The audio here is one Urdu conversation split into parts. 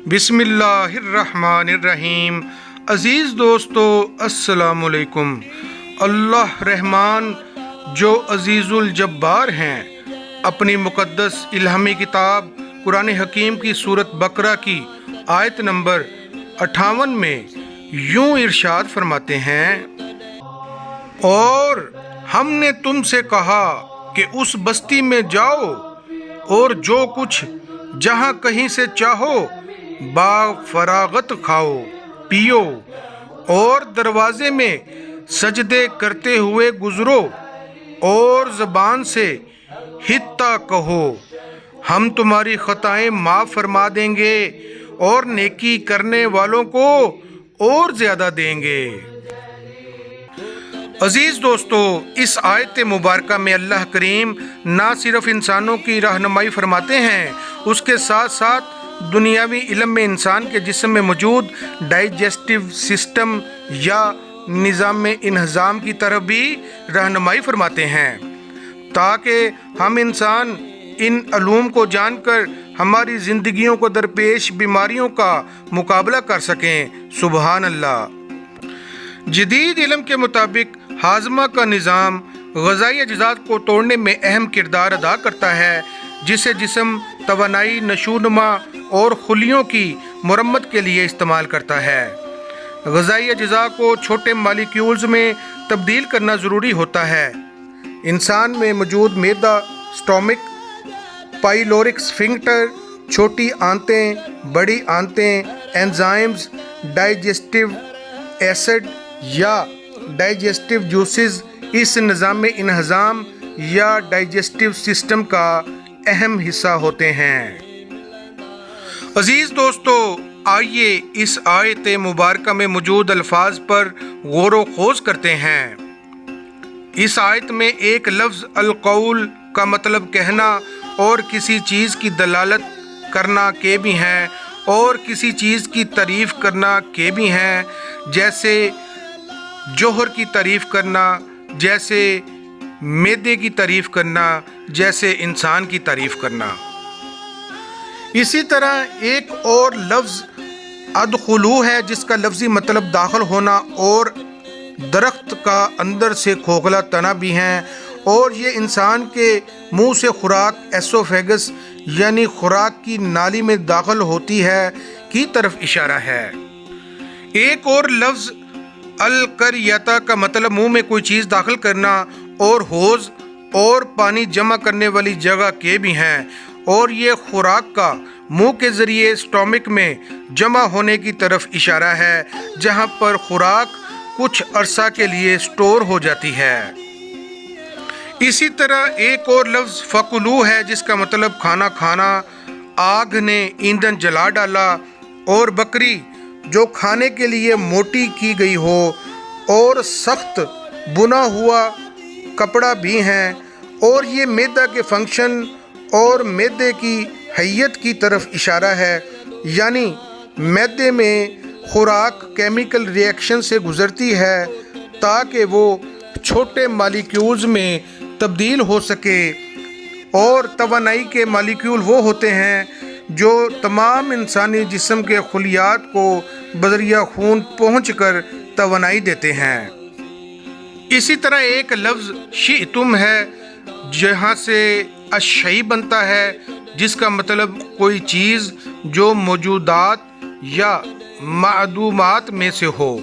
بسم اللہ الرحمن الرحیم۔ عزیز دوستو السلام علیکم۔ اللہ رحمان جو عزیز الجبار ہیں اپنی مقدس الہامی کتاب قرآن حکیم کی سورۃ بقرہ کی آیت نمبر 58 میں یوں ارشاد فرماتے ہیں، اور ہم نے تم سے کہا کہ اس بستی میں جاؤ اور جو کچھ جہاں کہیں سے چاہو با فراغت کھاؤ پیو، اور دروازے میں سجدے کرتے ہوئے گزرو اور زبان سے حتیٰ کہو، ہم تمہاری خطائیں معاف فرما دیں گے اور نیکی کرنے والوں کو اور زیادہ دیں گے۔ عزیز دوستو، اس آیت مبارکہ میں اللہ کریم نہ صرف انسانوں کی رہنمائی فرماتے ہیں، اس کے ساتھ ساتھ دنیاوی علم میں انسان کے جسم میں موجود ڈائجسٹو سسٹم یا نظام انہضام کی طرف بھی رہنمائی فرماتے ہیں، تاکہ ہم انسان ان علوم کو جان کر ہماری زندگیوں کو درپیش بیماریوں کا مقابلہ کر سکیں۔ سبحان اللہ۔ جدید علم کے مطابق ہاضمہ کا نظام غذائی اجزاء کو توڑنے میں اہم کردار ادا کرتا ہے، جسے جسم توانائی، نشوونما اور خلیوں کی مرمت کے لیے استعمال کرتا ہے۔ غذائی اجزاء کو چھوٹے مالیکیولز میں تبدیل کرنا ضروری ہوتا ہے۔ انسان میں موجود معدہ، سٹومک، پائلورک سفنکٹر، چھوٹی آنتیں، بڑی آنتیں، انزائمز، ڈائجسٹو ایسڈ یا ڈائجسٹو جوسز اس نظام انہضام یا ڈائجسٹو سسٹم کا اہم حصہ ہوتے ہیں۔ عزیز دوستو، آئیے اس آیت مبارکہ میں موجود الفاظ پر غور و خوض کرتے ہیں۔ اس آیت میں ایک لفظ القول کا مطلب کہنا اور کسی چیز کی دلالت کرنا کے بھی ہیں، اور کسی چیز کی تعریف کرنا کے بھی ہیں، جیسے جوہر کی تعریف کرنا، جیسے معدے کی تعریف کرنا، جیسے انسان کی تعریف کرنا۔ اسی طرح ایک اور لفظ ادخلو ہے، جس کا لفظی مطلب داخل ہونا، اور درخت کا اندر سے کھوکھلا تنا بھی ہیں، اور یہ انسان کے منہ سے خوراک ایسوفیگس یعنی خوراک کی نالی میں داخل ہوتی ہے کی طرف اشارہ ہے۔ ایک اور لفظ القریتا کا مطلب منہ میں کوئی چیز داخل کرنا، اور حوض اور پانی جمع کرنے والی جگہ کے بھی ہیں، اور یہ خوراک کا منہ کے ذریعے سٹومک میں جمع ہونے کی طرف اشارہ ہے، جہاں پر خوراک کچھ عرصہ کے لیے سٹور ہو جاتی ہے۔ اسی طرح ایک اور لفظ فکلو ہے، جس کا مطلب کھانا کھانا، آگ نے ایندھن جلا ڈالا، اور بکری جو کھانے کے لیے موٹی کی گئی ہو، اور سخت بنا ہوا کپڑا بھی ہیں، اور یہ معدہ کے فنکشن اور معدے کی حیت کی طرف اشارہ ہے، یعنی معدے میں خوراک کیمیکل ری ایکشن سے گزرتی ہے تاکہ وہ چھوٹے مالیکیولز میں تبدیل ہو سکے، اور توانائی کے مالیکیول وہ ہوتے ہیں جو تمام انسانی جسم کے خلیات کو بذریعہ خون پہنچ کر توانائی دیتے ہیں۔ اسی طرح ایک لفظ شئتم ہے، جہاں سے الشیء بنتا ہے، جس کا مطلب کوئی چیز جو موجودات یا معدومات میں سے ہو۔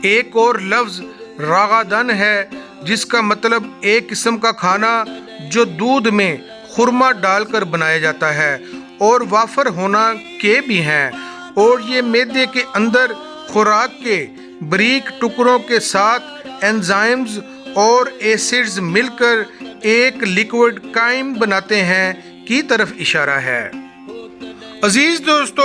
ایک اور لفظ راغدن ہے، جس کا مطلب ایک قسم کا کھانا جو دودھ میں خرما ڈال کر بنایا جاتا ہے، اور وافر ہونا کے بھی ہیں، اور یہ معدے کے اندر خوراک کے باریک ٹکڑوں کے ساتھ انزائمز اور ایسڈز مل کر ایک لیکوڈ قائم بناتے ہیں کی طرف اشارہ ہے۔ عزیز دوستو،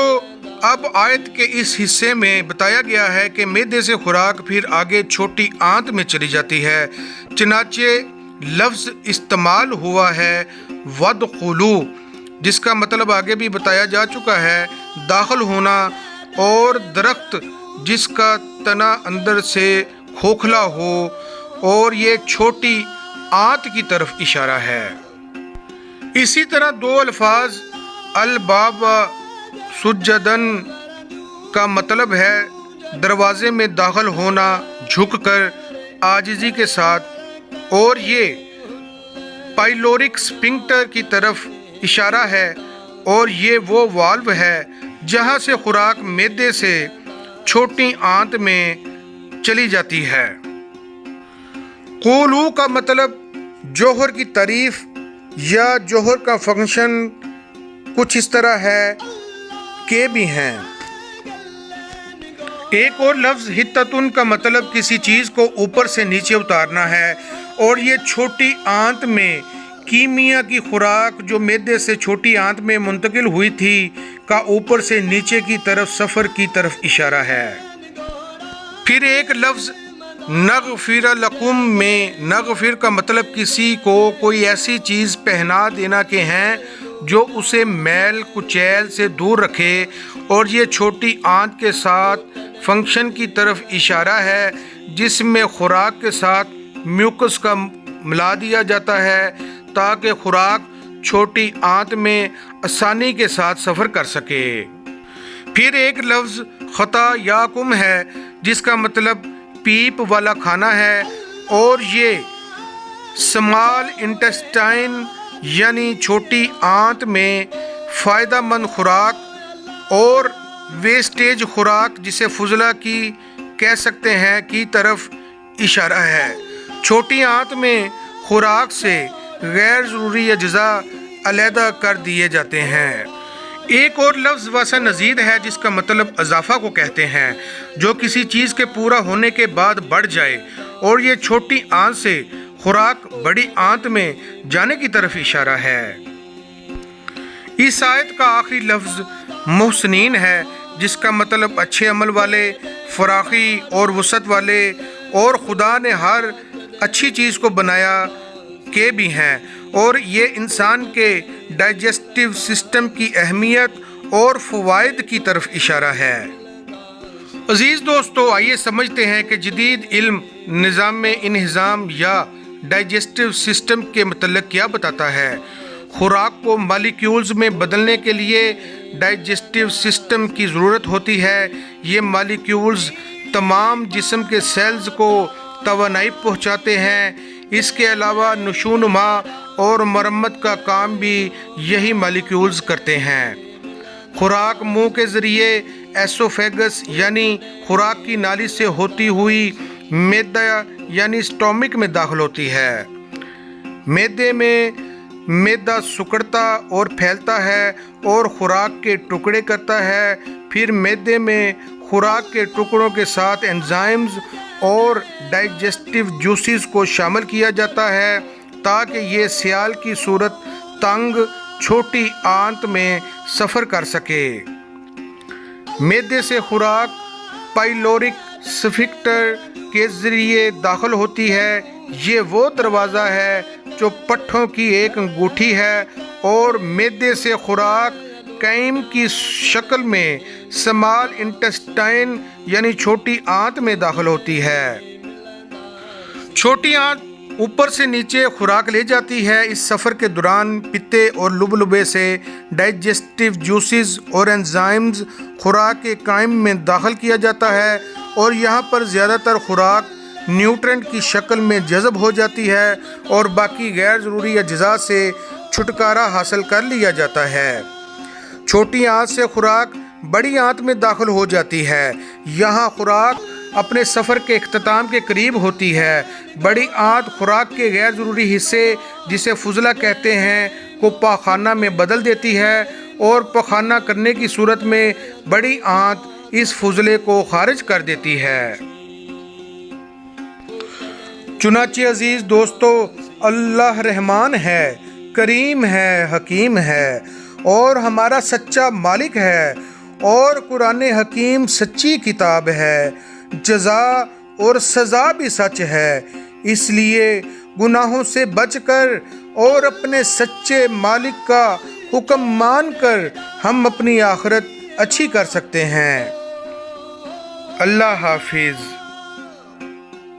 اب آیت کے اس حصے میں بتایا گیا ہے کہ معدے سے خوراک پھر آگے چھوٹی آنت میں چلی جاتی ہے، چنانچہ لفظ استعمال ہوا ہے وَادْخُلُوا، جس کا مطلب آگے بھی بتایا جا چکا ہے، داخل ہونا، اور درخت جس کا تنا اندر سے کھوکھلا ہو، اور یہ چھوٹی آنت کی طرف اشارہ ہے۔ اسی طرح دو الفاظ الباب سجدن کا مطلب ہے دروازے میں داخل ہونا جھک کر عاجزی کے ساتھ، اور یہ پائلورک سپنکٹر کی طرف اشارہ ہے، اور یہ وہ والو ہے جہاں سے خوراک معدے سے چھوٹی آنت میں چلی جاتی ہے۔ قولو کا مطلب جوہر کی تعریف یا جوہر کا فنکشن کچھ اس طرح ہے کہ بھی ہیں۔ ایک اور لفظ حتتن کا مطلب کسی چیز کو اوپر سے نیچے اتارنا ہے، اور یہ چھوٹی آنت میں کیمیا کی خوراک جو معدے سے چھوٹی آنت میں منتقل ہوئی تھی کا اوپر سے نیچے کی طرف سفر کی طرف اشارہ ہے۔ پھر ایک لفظ نغفر لکم میں نغفر کا مطلب کسی کو کوئی ایسی چیز پہنا دینا کے ہیں جو اسے میل کچیل سے دور رکھے، اور یہ چھوٹی آنت کے ساتھ فنکشن کی طرف اشارہ ہے جس میں خوراک کے ساتھ میوکس کا ملا دیا جاتا ہے تاکہ خوراک چھوٹی آنت میں آسانی کے ساتھ سفر کر سکے۔ پھر ایک لفظ خطا یا کم ہے جس کا مطلب پیپ والا کھانا ہے، اور یہ سمال انٹسٹائن یعنی چھوٹی آنت میں فائدہ مند خوراک اور ویسٹیج خوراک جسے فضلہ کی کہہ سکتے ہیں کی طرف اشارہ ہے۔ چھوٹی آنت میں خوراک سے غیر ضروری اجزاء علیحدہ کر دیے جاتے ہیں۔ ایک اور لفظ وسع نزید ہے جس کا مطلب اضافہ کو کہتے ہیں، جو کسی چیز کے پورا ہونے کے بعد بڑھ جائے، اور یہ چھوٹی آنت سے خوراک بڑی آنت میں جانے کی طرف اشارہ ہے۔ اس آیت کا آخری لفظ محسنین ہے جس کا مطلب اچھے عمل والے، فراخی اور وسعت والے، اور خدا نے ہر اچھی چیز کو بنایا کے بھی ہیں، اور یہ انسان کے ڈائجسٹیو سسٹم کی اہمیت اور فوائد کی طرف اشارہ ہے۔ عزیز دوستو، آئیے سمجھتے ہیں کہ جدید علم نظام انہضام یا ڈائجسٹیو سسٹم کے متعلق کیا بتاتا ہے۔ خوراک کو مالیکیولز میں بدلنے کے لیے ڈائجسٹیو سسٹم کی ضرورت ہوتی ہے۔ یہ مالیکیولز تمام جسم کے سیلز کو توانائی پہنچاتے ہیں۔ اس کے علاوہ نشو و نما اور مرمت کا کام بھی یہی مالیکیولز کرتے ہیں۔ خوراک منہ کے ذریعے ایسوفیگس یعنی خوراک کی نالی سے ہوتی ہوئی معدہ یعنی اسٹومک میں داخل ہوتی ہے۔ معدے میں معدہ سکڑتا اور پھیلتا ہے اور خوراک کے ٹکڑے کرتا ہے۔ پھر معدے میں خوراک کے ٹکڑوں کے ساتھ انزائمز اور ڈائجسٹیو جوسز کو شامل کیا جاتا ہے تاکہ یہ سیال کی صورت تنگ چھوٹی آنت میں سفر کر سکے۔ معدے سے خوراک پائلورک سفنکٹر کے ذریعے داخل ہوتی ہے۔ یہ وہ دروازہ ہے جو پٹھوں کی ایک انگوٹھی ہے، اور معدے سے خوراک کیم کی شکل میں سمال انٹسٹائن یعنی چھوٹی آنت میں داخل ہوتی ہے۔ چھوٹی آنت اوپر سے نیچے خوراک لے جاتی ہے۔ اس سفر کے دوران پتے اور لبلبے سے ڈائجسٹیو جوسز اور انزائمز خوراک کے قائم میں داخل کیا جاتا ہے، اور یہاں پر زیادہ تر خوراک نیوٹرنٹ کی شکل میں جذب ہو جاتی ہے اور باقی غیر ضروری اجزاء سے چھٹکارا حاصل کر لیا جاتا ہے۔ چھوٹی آنت سے خوراک بڑی آنت میں داخل ہو جاتی ہے۔ یہاں خوراک اپنے سفر کے اختتام کے قریب ہوتی ہے۔ بڑی آنت خوراک کے غیر ضروری حصے جسے فضلہ کہتے ہیں کو پاخانہ میں بدل دیتی ہے، اور پاخانہ کرنے کی صورت میں بڑی آنت اس فضلے کو خارج کر دیتی ہے۔ چنانچہ عزیز دوستو، اللہ رحمان ہے، کریم ہے، حکیم ہے، اور ہمارا سچا مالک ہے، اور قرآن حکیم سچی کتاب ہے، جزا اور سزا بھی سچ ہے۔ اس لیے گناہوں سے بچ کر اور اپنے سچے مالک کا حکم مان کر ہم اپنی آخرت اچھی کر سکتے ہیں۔ اللہ حافظ۔